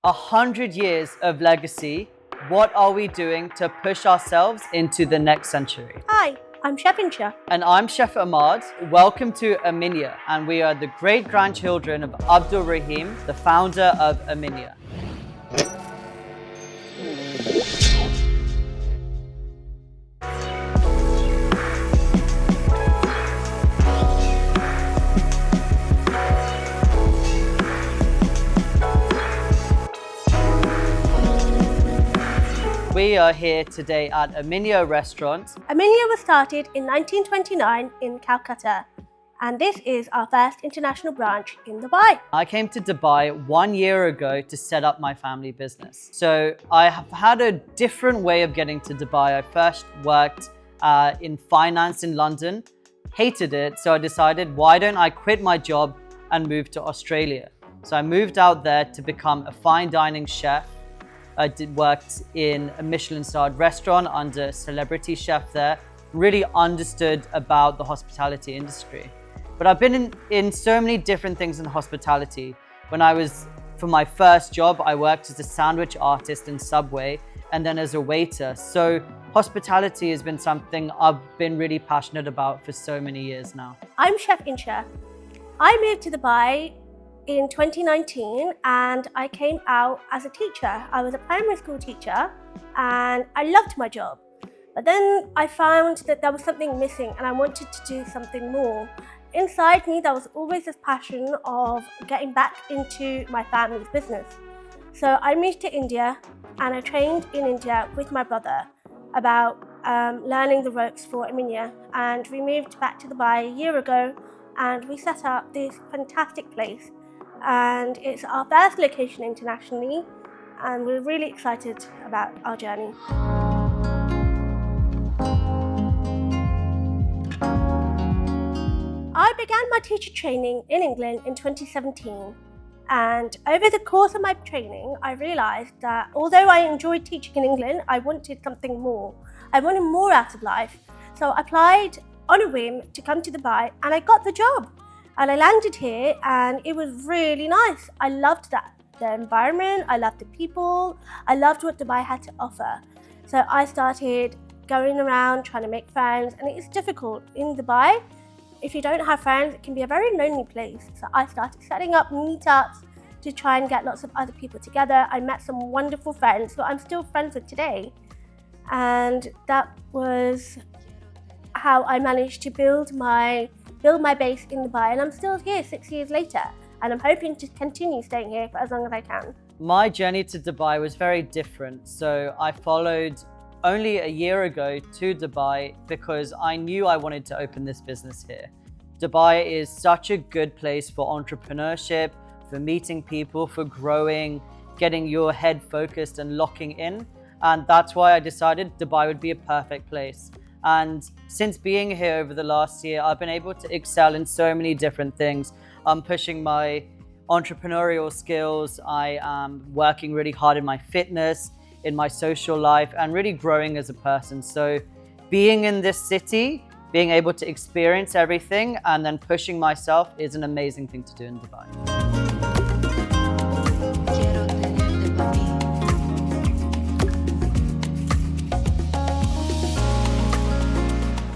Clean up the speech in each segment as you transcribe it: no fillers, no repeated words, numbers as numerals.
100 years of legacy. What are we doing to push ourselves into the next century? Hi, I'm Chef Insha. And I'm Chef Ahmad. Welcome to Aminia, and we are the great grandchildren of Abdul Rahim, the founder of Aminia. We are here today at Aminia restaurant. Aminia was started in 1929 in Calcutta, and this is our first international branch in Dubai. I came to Dubai 1 year ago to set up my family business. So I have had a different way of getting to Dubai. I first worked in finance in London, hated it. So I decided, why don't I quit my job and move to Australia? So I moved out there to become a fine dining chef. I worked in a Michelin-starred restaurant under a celebrity chef there, really understood about the hospitality industry. But I've been in so many different things in hospitality. For my first job, I worked as a sandwich artist in Subway and then as a waiter. So hospitality has been something I've been really passionate about for so many years now. I'm Chef Insha. I moved to Dubai in 2019 and I came out as a teacher. I was a primary school teacher and I loved my job. But then I found that there was something missing and I wanted to do something more. Inside me, there was always this passion of getting back into my family's business. So I moved to India and I trained in India with my brother about learning the ropes for Aminia. And we moved back to Dubai a year ago and we set up this fantastic place. And it's our first location internationally and we're really excited about our journey. I began my teacher training in England in 2017, and over the course of my training I realised that although I enjoyed teaching in England, I wanted something more. I wanted more out of life, so I applied on a whim to come to Dubai and I got the job. And I landed here and it was really nice. I loved the environment, I loved the people, I loved what Dubai had to offer. So I started going around trying to make friends, and it's difficult in Dubai. If you don't have friends, it can be a very lonely place. So I started setting up meetups to try and get lots of other people together. I met some wonderful friends who I'm still friends with today. And that was how I managed to build my base in Dubai, and I'm still here 6 years later, and I'm hoping to continue staying here for as long as I can. My journey to Dubai was very different. So I followed only a year ago to Dubai because I knew I wanted to open this business here. Dubai is such a good place for entrepreneurship, for meeting people, for growing, getting your head focused and locking in. And that's why I decided Dubai would be a perfect place. And since being here over the last year, I've been able to excel in so many different things. I'm pushing my entrepreneurial skills. I am working really hard in my fitness, in my social life, and really growing as a person. So being in this city, being able to experience everything and then pushing myself is an amazing thing to do in Dubai.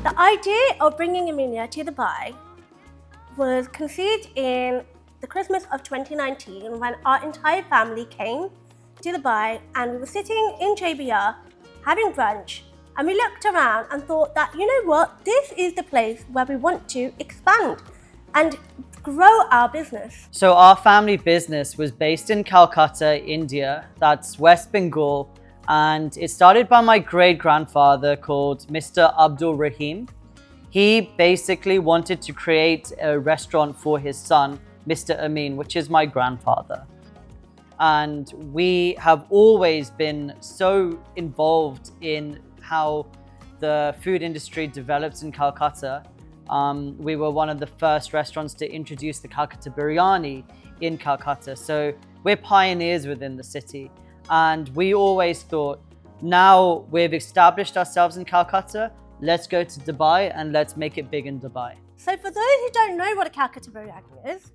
The idea of bringing Aminia to Dubai was conceived in the Christmas of 2019 when our entire family came to Dubai and we were sitting in JBR having brunch, and we looked around and thought that, you know what, this is the place where we want to expand and grow our business. So our family business was based in Kolkata, India. That's West Bengal. And it started by my great-grandfather called Mr. Abdul Rahim. He basically wanted to create a restaurant for his son, Mr. Amin, which is my grandfather. And we have always been so involved in how the food industry develops in Calcutta. We were one of the first restaurants to introduce the Calcutta biryani in Calcutta. So we're pioneers within the city. And we always thought, now we've established ourselves in Calcutta, let's go to Dubai and let's make it big in Dubai. So for those who don't know what a Calcutta biryani is,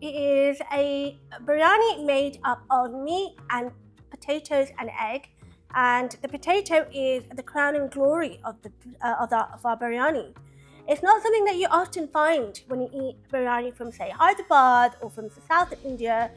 is a biryani made up of meat and potatoes and egg. And the potato is the crown and glory of our biryani. It's not something that you often find when you eat biryani from, say, Hyderabad or from the south of India.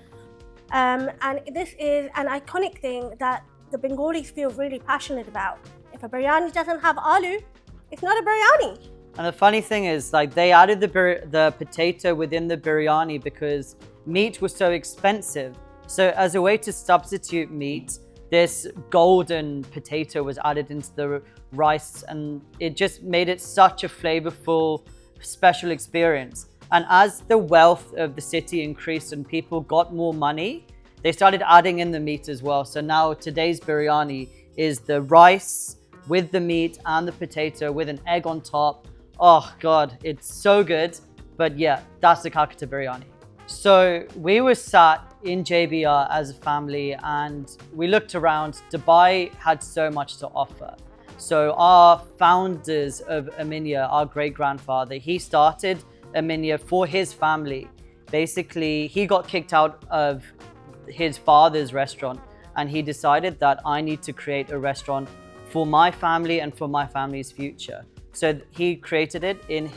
And this is an iconic thing that the Bengalis feel really passionate about. If a biryani doesn't have aloo, it's not a biryani. And the funny thing is, like, they added the potato within the biryani because meat was so expensive. So as a way to substitute meat, this golden potato was added into the rice, and it just made it such a flavorful, special experience. And as the wealth of the city increased and people got more money, they started adding in the meat as well. So now today's biryani is the rice with the meat and the potato with an egg on top. Oh God, it's so good. But yeah, that's the Kolkata biryani. So we were sat in JBR as a family and we looked around. Dubai had so much to offer. So our founders of Aminia, our great-grandfather, he started Aminia for his family. Basically, he got kicked out of his father's restaurant and he decided that I need to create a restaurant for my family and for my family's future. So he created it in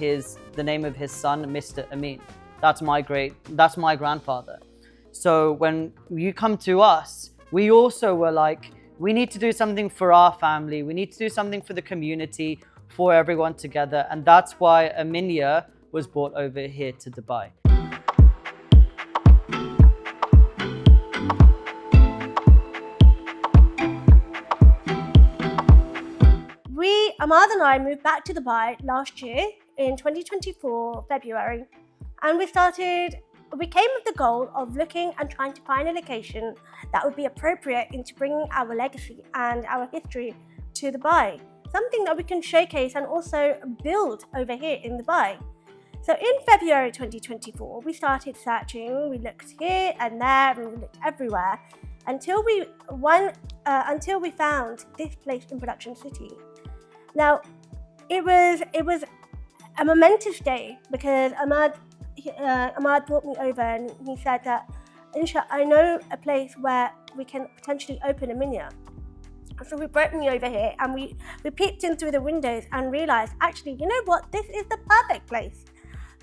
the name of his son, Mr. Amin. That's my grandfather. So when you come to us, we also were like, we need to do something for our family. We need to do something for the community, for everyone together. And that's why Aminia was brought over here to Dubai. Ahmad and I moved back to Dubai last year in 2024, February. And we came with the goal of looking and trying to find a location that would be appropriate into bringing our legacy and our history to Dubai. Something that we can showcase and also build over here in Dubai. So in February 2024, we started searching. We looked here and there, and we looked everywhere until we found this place in Production City. Now, it was a momentous day because Ahmad brought me over and he said that, Insha, I know a place where we can potentially open Aminia. So we brought me over here and we peeked in through the windows and realized, actually, you know what, this is the perfect place.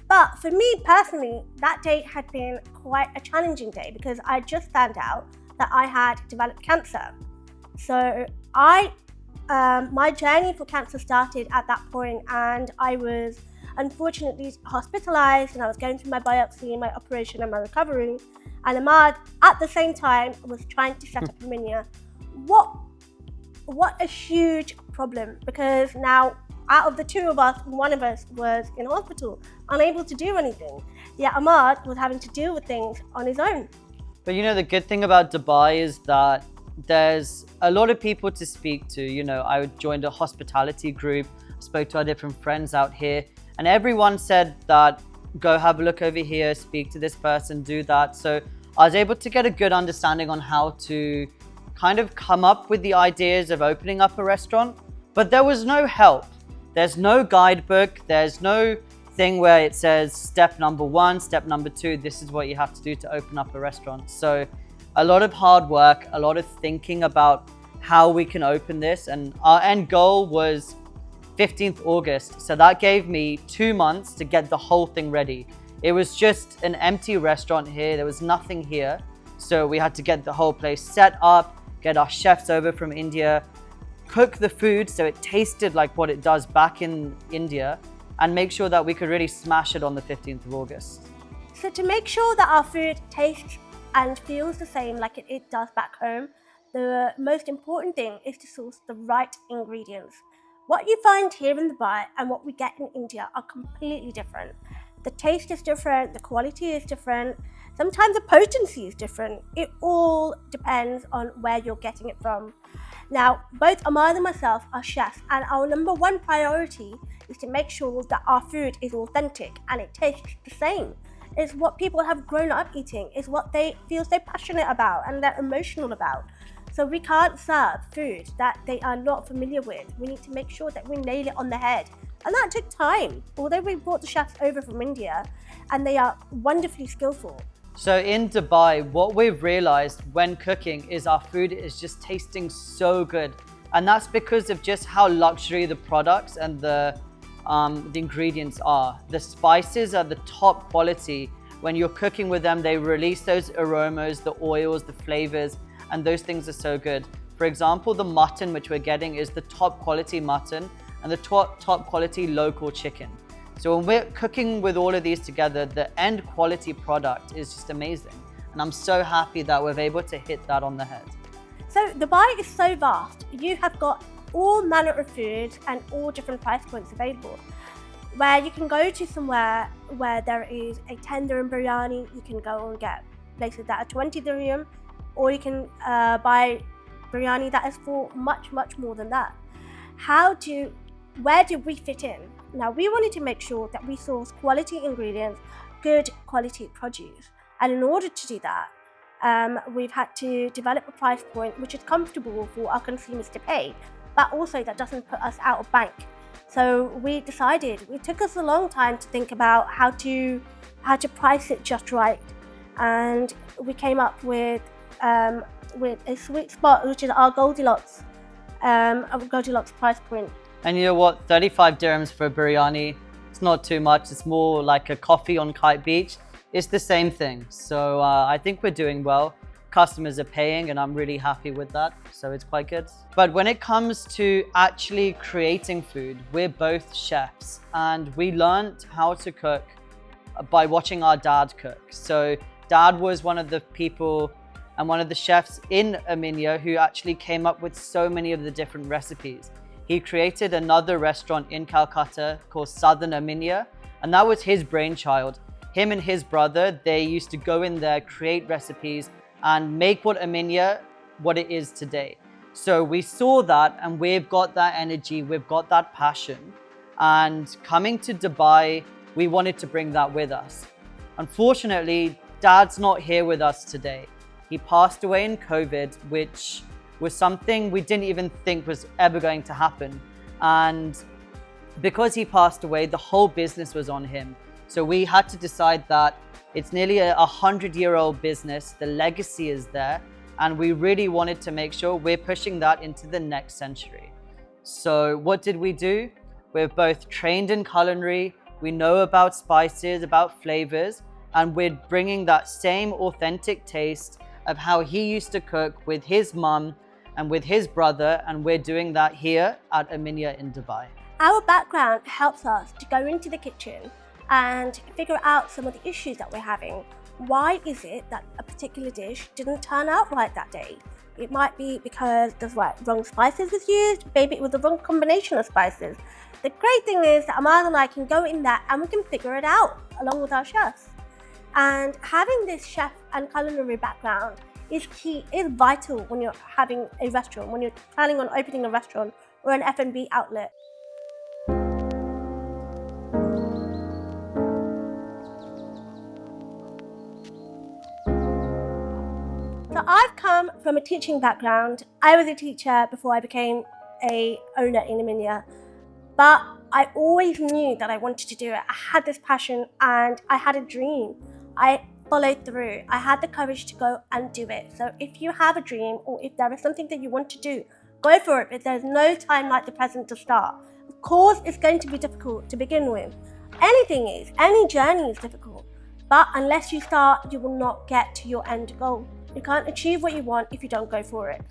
But for me personally, that day had been quite a challenging day because I just found out that I had developed cancer. So my journey for cancer started at that point, and I was unfortunately hospitalized and I was going through my biopsy, my operation and my recovery. And Ahmad at the same time was trying to set up Aminia. What a huge problem, because now out of the two of us, one of us was in hospital, unable to do anything. Yet Ahmad was having to deal with things on his own. But you know, the good thing about Dubai is that there's a lot of people to speak to. You know, I joined a hospitality group, spoke to our different friends out here, and everyone said that go have a look over here, speak to this person, do that. So I was able to get a good understanding on how to kind of come up with the ideas of opening up a restaurant, but there was no help. There's no guidebook. There's no thing where it says step number 1, step number 2, this is what you have to do to open up a restaurant. So a lot of hard work, a lot of thinking about how we can open this. And our end goal was 15th August. So that gave me 2 months to get the whole thing ready. It was just an empty restaurant here. There was nothing here. So we had to get the whole place set up, get our chefs over from India, cook the food so it tasted like what it does back in India, and make sure that we could really smash it on the 15th of August. So to make sure that our food tastes and feels the same like it does back home, the most important thing is to source the right ingredients. What you find here in Dubai and what we get in India are completely different. The taste is different, the quality is different, sometimes the potency is different. It all depends on where you're getting it from. Now, both Ahmad and myself are chefs, and our number one priority is to make sure that our food is authentic and it tastes the same. It's what people have grown up eating, it's what they feel so passionate about and they're emotional about. So we can't serve food that they are not familiar with. We need to make sure that we nail it on the head. And that took time. Although we brought the chefs over from India and they are wonderfully skillful, So in Dubai, what we've realized when cooking is our food is just tasting so good. And that's because of just how luxury the products and the ingredients are. The spices are the top quality. When you're cooking with them, they release those aromas, the oils, the flavors, and those things are so good. For example, the mutton which we're getting is the top quality mutton and the top quality local chicken. So when we're cooking with all of these together, the end quality product is just amazing. And I'm so happy that we're able to hit that on the head. So Dubai is so vast. You have got all manner of food and all different price points available. Where you can go to somewhere where there is a 10 dirham biryani, you can go and get places that are 20 dirham, or you can buy biryani that is for much, much more than that. Where do we fit in? Now, we wanted to make sure that we source quality ingredients, good quality produce. And in order to do that, we've had to develop a price point which is comfortable for our consumers to pay, but also that doesn't put us out of bank. So we decided, it took us a long time to think about how to price it just right. And we came up with a sweet spot, which is our Goldilocks price point. And you know what? 35 dirhams for a biryani, it's not too much. It's more like a coffee on Kite Beach. It's the same thing. So I think we're doing well. Customers are paying and I'm really happy with that. So it's quite good. But when it comes to actually creating food, we're both chefs and we learned how to cook by watching our dad cook. So dad was one of the people and one of the chefs in Aminia who actually came up with so many of the different recipes. He created another restaurant in Kolkata called Southern Aminia, and that was his brainchild. Him and his brother, they used to go in there, create recipes, and make what Aminia, what it is today. So we saw that, and we've got that energy, we've got that passion. And coming to Dubai, we wanted to bring that with us. Unfortunately, Dad's not here with us today. He passed away in COVID, which was something we didn't even think was ever going to happen. And because he passed away, the whole business was on him. So we had to decide that it's nearly a 100-year-old business. The legacy is there. And we really wanted to make sure we're pushing that into the next century. So what did we do? We're both trained in culinary. We know about spices, about flavors, and we're bringing that same authentic taste of how he used to cook with his mum and with his brother, and we're doing that here at Aminia in Dubai. Our background helps us to go into the kitchen and figure out some of the issues that we're having. Why is it that a particular dish didn't turn out right that day? It might be because the wrong spices was used, maybe it was the wrong combination of spices. The great thing is that Ahmad and I can go in there and we can figure it out along with our chefs. And having this chef and culinary background is key, is vital when you're having a restaurant, when you're planning on opening a restaurant or an F&B outlet. So I've come from a teaching background. I was a teacher before I became an owner in Aminia, but I always knew that I wanted to do it. I had this passion and I had a dream. I followed through. I had the courage to go and do it. So if you have a dream or if there is something that you want to do, go for it. But there's no time like the present to start. Of course, it's going to be difficult to begin with. Anything is. Any journey is difficult. But unless you start, you will not get to your end goal. You can't achieve what you want if you don't go for it.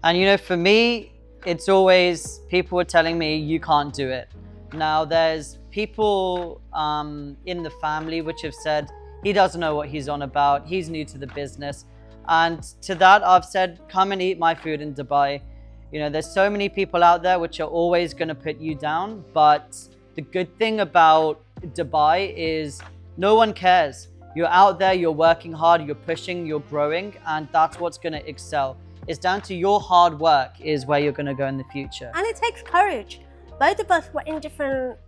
And you know, for me, it's always people were telling me you can't do it. Now there's people in the family which have said he doesn't know what he's on about, he's new to the business. And to that I've said, come and eat my food in Dubai. You know, there's so many people out there which are always going to put you down, but the good thing about Dubai is no one cares. You're out there, you're working hard, you're pushing, you're growing, and that's what's going to excel. It's down to your hard work is where you're going to go in the future. And it takes courage. Both of us were in different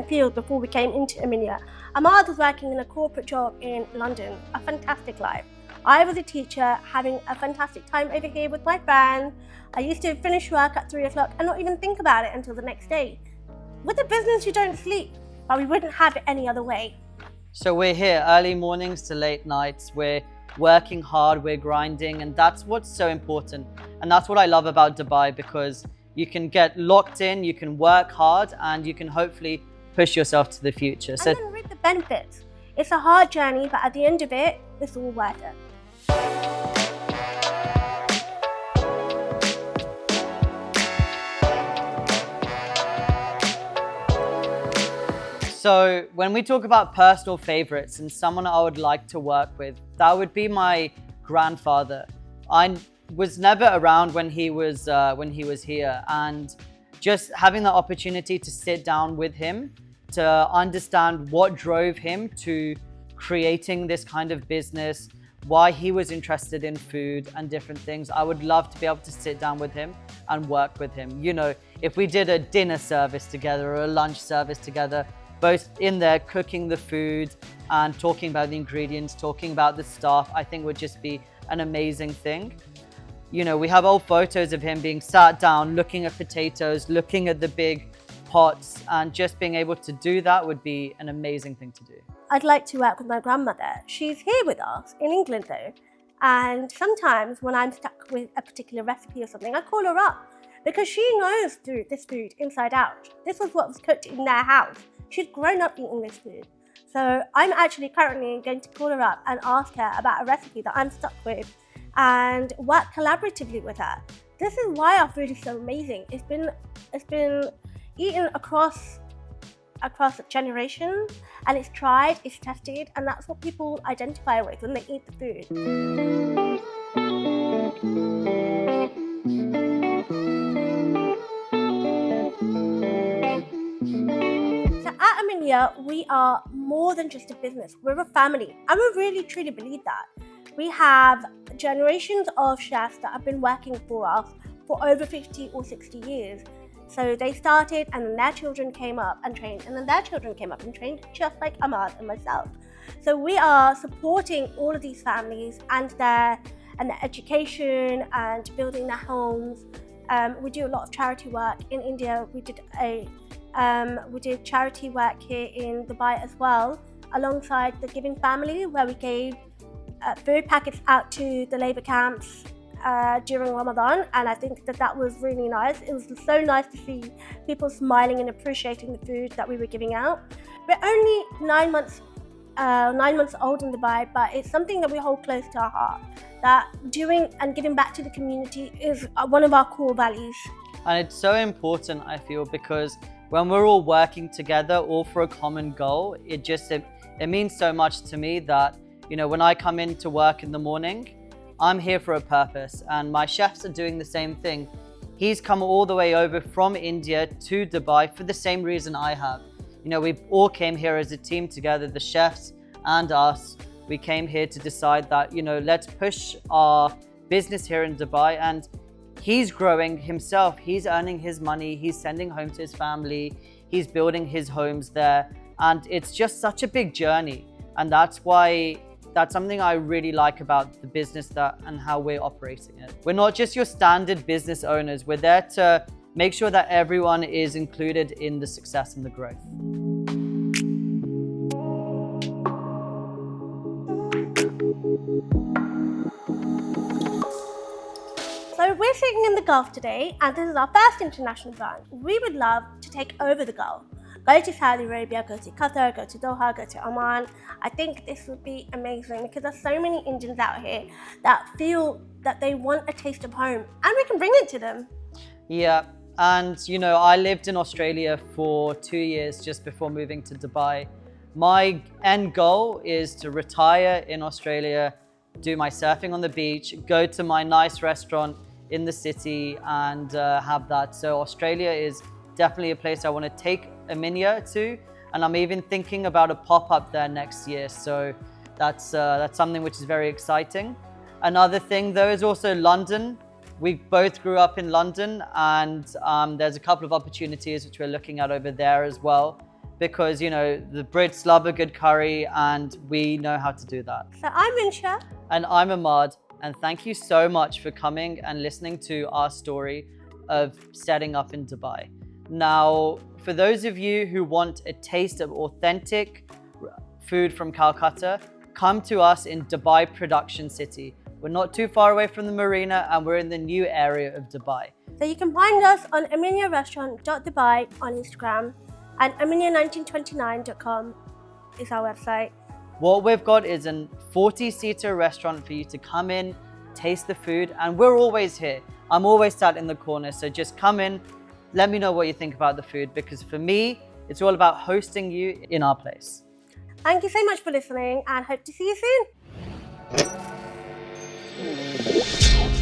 fields before we came into Aminia. Ahmad was working in a corporate job in London, a fantastic life. I was a teacher, having a fantastic time over here with my friends. I used to finish work at 3 o'clock and not even think about it until the next day. With a business, you don't sleep, but we wouldn't have it any other way. So we're here early mornings to late nights. We're working hard, we're grinding, and that's what's so important. And that's what I love about Dubai, because you can get locked in, you can work hard, and you can hopefully push yourself to the future. And then reap the benefits. It's a hard journey, but at the end of it, it's all worth it. So when we talk about personal favorites and someone I would like to work with, that would be my grandfather. I was never around when he was here, and just having the opportunity to sit down with him to understand what drove him to creating this kind of business, why he was interested in food and different things. I would love to be able to sit down with him and work with him. You know, if we did a dinner service together or a lunch service together, both in there cooking the food and talking about the ingredients, talking about the staff, I think would just be an amazing thing. You know, we have old photos of him being sat down, looking at potatoes, looking at the big pots, and just being able to do that would be an amazing thing to do. I'd like to work with my grandmother. She's here with us in England though. And sometimes when I'm stuck with a particular recipe or something, I call her up because she knows this food inside out. This was what was cooked in their house. She's grown up eating this food. So I'm actually currently going to call her up and ask her about a recipe that I'm stuck with and work collaboratively with her. This is why our food is so amazing. It's been eaten across generations, and it's tried, it's tested, and that's what people identify with when they eat the food. So at Aminia, we are more than just a business. We're a family, and we really truly believe that. We have generations of chefs that have been working for us for over 50 or 60 years. So they started, and then their children came up and trained, and then their children came up and trained, just like Ahmad and myself. So we are supporting all of these families and their education and building their homes. We do a lot of charity work in India. We did charity work here in Dubai as well, alongside the Giving Family, where we gave food packets out to the labour camps during Ramadan, and I think that was really nice. It was so nice to see people smiling and appreciating the food that we were giving out. We're only 9 months old in Dubai, but it's something that we hold close to our heart. That doing and giving back to the community is one of our core values. And it's so important, I feel, because when we're all working together, all for a common goal, it means so much to me that, you know, when I come in to work in the morning, I'm here for a purpose, and my chefs are doing the same thing. He's come all the way over from India to Dubai for the same reason I have. You know, we all came here as a team together, the chefs and us. We came here to decide that, you know, let's push our business here in Dubai, and he's growing himself. He's earning his money. He's sending home to his family. He's building his homes there. And it's just such a big journey. And that's something I really like about the business and how we're operating it. We're not just your standard business owners. We're there to make sure that everyone is included in the success and the growth. So we're sitting in the Gulf today, and this is our first international brand. We would love to take over the Gulf. Go to Saudi Arabia, go to Qatar, go to Doha, go to Oman. I think this would be amazing because there's so many Indians out here that feel that they want a taste of home, and we can bring it to them. Yeah, and you know, I lived in Australia for 2 years just before moving to Dubai. My end goal is to retire in Australia, do my surfing on the beach, go to my nice restaurant in the city, and have that. So Australia is definitely a place I want to take Aminia to, and I'm even thinking about a pop-up there next year. So that's something which is very exciting. Another thing though is also London. We both grew up in London, and there's a couple of opportunities which we're looking at over there as well, because, you know, the Brits love a good curry and we know how to do that. So I'm Insha. And I'm Ahmad, and thank you so much for coming and listening to our story of setting up in Dubai. Now, for those of you who want a taste of authentic food from Calcutta, come to us in Dubai Production City. We're not too far away from the marina and we're in the new area of Dubai. So you can find us on aminiarestaurant.dubai on Instagram, and aminia1929.com is our website. What we've got is a 40-seater restaurant for you to come in, taste the food, and we're always here. I'm always sat in the corner, so just come in, let me know what you think about the food, because for me, it's all about hosting you in our place. Thank you so much for listening, and hope to see you soon.